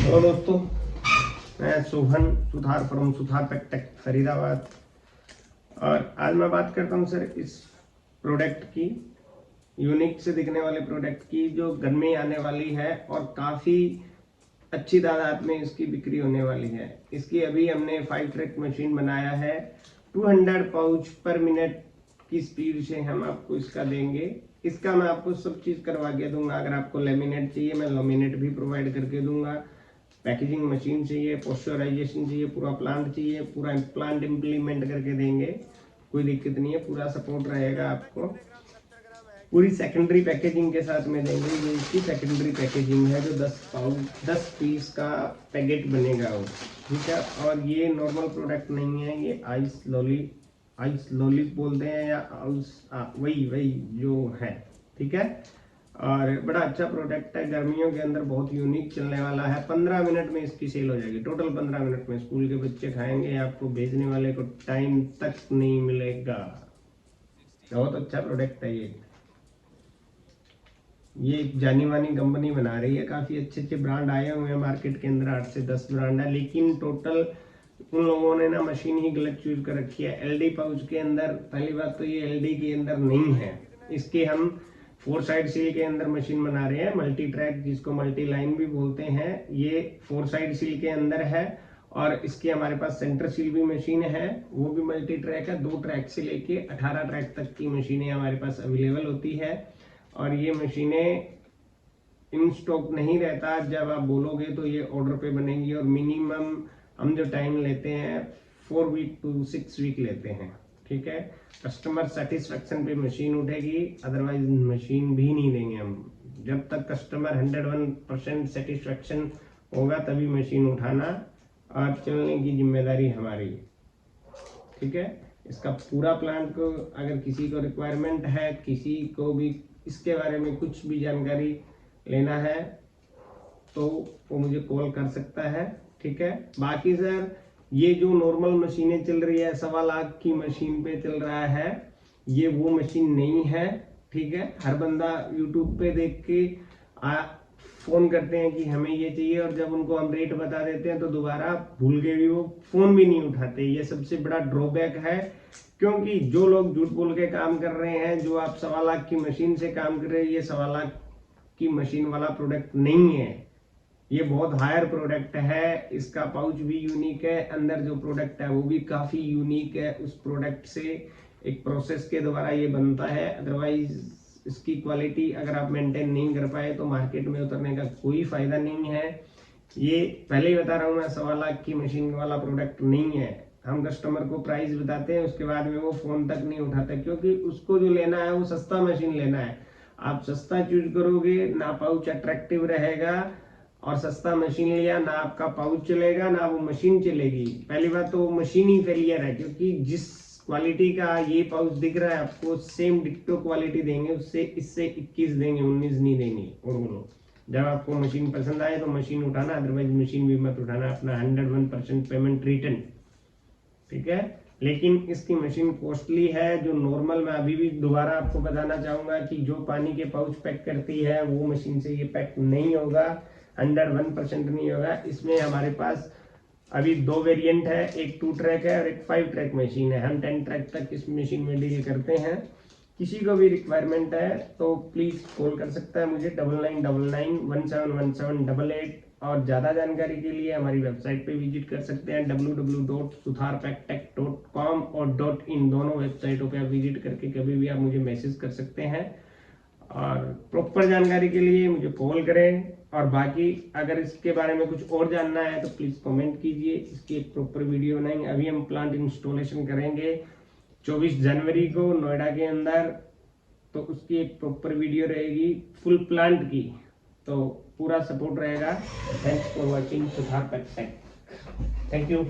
Hello दोस्तों, मैं Sohan Suthar from Suthar take Faridabad. और आज मैं बात करता हूं सर इस प्रोडक्ट की, यूनिक से दिखने वाले प्रोडक्ट की, जो गर्मी आने वाली है और काफ़ी अच्छी तादाद में इसकी बिक्री होने वाली है। इसकी अभी हमने 5 ट्रैक मशीन बनाया है। 200 पाउच पर मिनट की स्पीड से हम आपको इसका देंगे। इसका मैं आपको सब चीज़ करवा के दूंगा। अगर आपको लेमिनेट चाहिए, मैं लेमिनेट भी प्रोवाइड करके दूंगा। पैकेजिंग मशीन चाहिए, पॉस्चराइजेशन चाहिए, पूरा प्लांट चाहिए, पूरा प्लांट इम्प्लीमेंट करके देंगे। कोई दिक्कत नहीं है, पूरा सपोर्ट रहेगा आपको। पूरी सेकेंडरी पैकेजिंग के साथ में देंगे। ये इसकी सेकेंडरी पैकेजिंग है जो 10 पीस का पैकेट बनेगा वो, ठीक है। और ये नॉर्मल प्रोडक्ट नहीं है, ये आइस लॉली बोलते हैं या वही जो है, ठीक है। और बड़ा अच्छा प्रोडक्ट है, गर्मियों के अंदर बहुत यूनिक चलने वाला है। 15 मिनट में इसकी सेल हो जाएगी, टोटल 15 मिनट में। स्कूल के बच्चे खाएंगे, आपको भेजने वाले को टाइम तक नहीं मिलेगा। बहुत अच्छा प्रोडक्ट है ये जानी मानी कंपनी बना रही है। काफी अच्छे अच्छे ब्रांड आए हुए हैं मार्केट के अंदर, 8 से 10 ब्रांड है। लेकिन टोटल उन लोगों ने ना मशीन ही गलत चूज कर रखी है। एलडी पाउच के अंदर, पहली बात तो ये एलडी के अंदर नहीं है। इसके हम 4 साइड सील के अंदर मशीन बना रहे हैं, मल्टी ट्रैक जिसको मल्टी लाइन भी बोलते हैं। ये 4 साइड सील के अंदर है। और इसके हमारे पास सेंटर सील भी मशीन है, वो भी मल्टी ट्रैक है। 2 ट्रैक से लेके 18 ट्रैक तक की मशीनें हमारे पास अवेलेबल होती है। और ये मशीनें इन स्टॉक नहीं रहता, जब आप बोलोगे तो ये ऑर्डर पे बनेगी। और मिनिमम हम जो टाइम लेते हैं 4 वीक to 6 वीक लेते हैं, ठीक है। कस्टमर सेटिस्फेक्शन पे मशीन उठेगी, अदरवाइज मशीन भी नहीं देंगे हम। जब तक कस्टमर 101% सेटिस्फेक्शन होगा तभी मशीन उठाना और चलने की जिम्मेदारी हमारी, ठीक है। इसका पूरा प्लांट को अगर किसी को रिक्वायरमेंट है, किसी को भी इसके बारे में कुछ भी जानकारी लेना है तो वो मुझे कॉल कर सकता है, ठीक है। बाकी सर ये जो नॉर्मल मशीनें चल रही है, 1.25 लाख की मशीन पे चल रहा है, ये वो मशीन नहीं है, ठीक है। हर बंदा यूट्यूब पे देख के फोन करते हैं कि हमें ये चाहिए, और जब उनको हम रेट बता देते हैं तो दोबारा भूल के भी वो फोन भी नहीं उठाते। ये सबसे बड़ा ड्रॉबैक है, क्योंकि जो लोग झूठ बोल के काम कर रहे हैं, जो आप 1.25 लाख की मशीन से काम कर रहे हैं, ये 1.25 लाख की मशीन वाला प्रोडक्ट नहीं है। ये बहुत हायर प्रोडक्ट है। इसका पाउच भी यूनिक है, अंदर जो प्रोडक्ट है वो भी काफी यूनिक है। उस प्रोडक्ट से एक प्रोसेस के द्वारा ये बनता है। अदरवाइज इसकी क्वालिटी अगर आप मेंटेन नहीं कर पाए तो मार्केट में उतरने का कोई फायदा नहीं है। ये पहले ही बता रहा हूँ मैं, 1.25 लाख की मशीन वाला प्रोडक्ट नहीं है। हम कस्टमर को प्राइस बताते हैं, उसके बाद में वो फोन तक नहीं उठाता, क्योंकि उसको जो लेना है वो सस्ता मशीन लेना है। आप सस्ता चूज करोगे, ना पाउच अट्रैक्टिव रहेगा, और सस्ता मशीन लिया ना आपका पाउच चलेगा ना वो मशीन चलेगी। पहली बात तो वो मशीन ही फेलियर है, क्योंकि जिस क्वालिटी का ये पाउच दिख रहा है आपको, सेम डिक्टो क्वालिटी देंगे उससे, इससे 21 देंगे, 19 नहीं देंगे। और बोलो, जब आपको मशीन पसंद आए तो मशीन उठाना, अदरवाइज मशीन भी मत उठाना। अपना 101% पेमेंट रिटर्न, ठीक है। लेकिन इसकी मशीन कॉस्टली है। जो नॉर्मल, मैं अभी भी दोबारा आपको बताना चाहूंगा कि जो पानी के पाउच पैक करती है वो मशीन से ये पैक नहीं होगा, 101% नहीं होगा। इसमें हमारे पास अभी 2 वेरिएंट है, एक 2 ट्रैक है और एक 5 ट्रैक मशीन है। हम 10 ट्रैक तक इस मशीन में डील करते हैं। किसी को भी रिक्वायरमेंट है तो प्लीज कॉल कर सकता है मुझे, 9999171788। और ज़्यादा जानकारी के लिए हमारी वेबसाइट पे विजिट कर सकते हैं, www.sutharpactech.com और .in, दोनों वेबसाइटों पे आप विजिट करके कभी भी आप मुझे मैसेज कर सकते हैं। और प्रॉपर जानकारी के लिए मुझे कॉल करें। और बाकी अगर इसके बारे में कुछ और जानना है तो प्लीज़ कमेंट कीजिए, इसकी एक प्रॉपर वीडियो बनाएंगे। अभी हम प्लांट इंस्टॉलेशन करेंगे 24 जनवरी को नोएडा के अंदर, तो उसकी एक प्रॉपर वीडियो रहेगी फुल प्लांट की, तो पूरा सपोर्ट रहेगा। Thanks for watching Suthar tech. Thank you.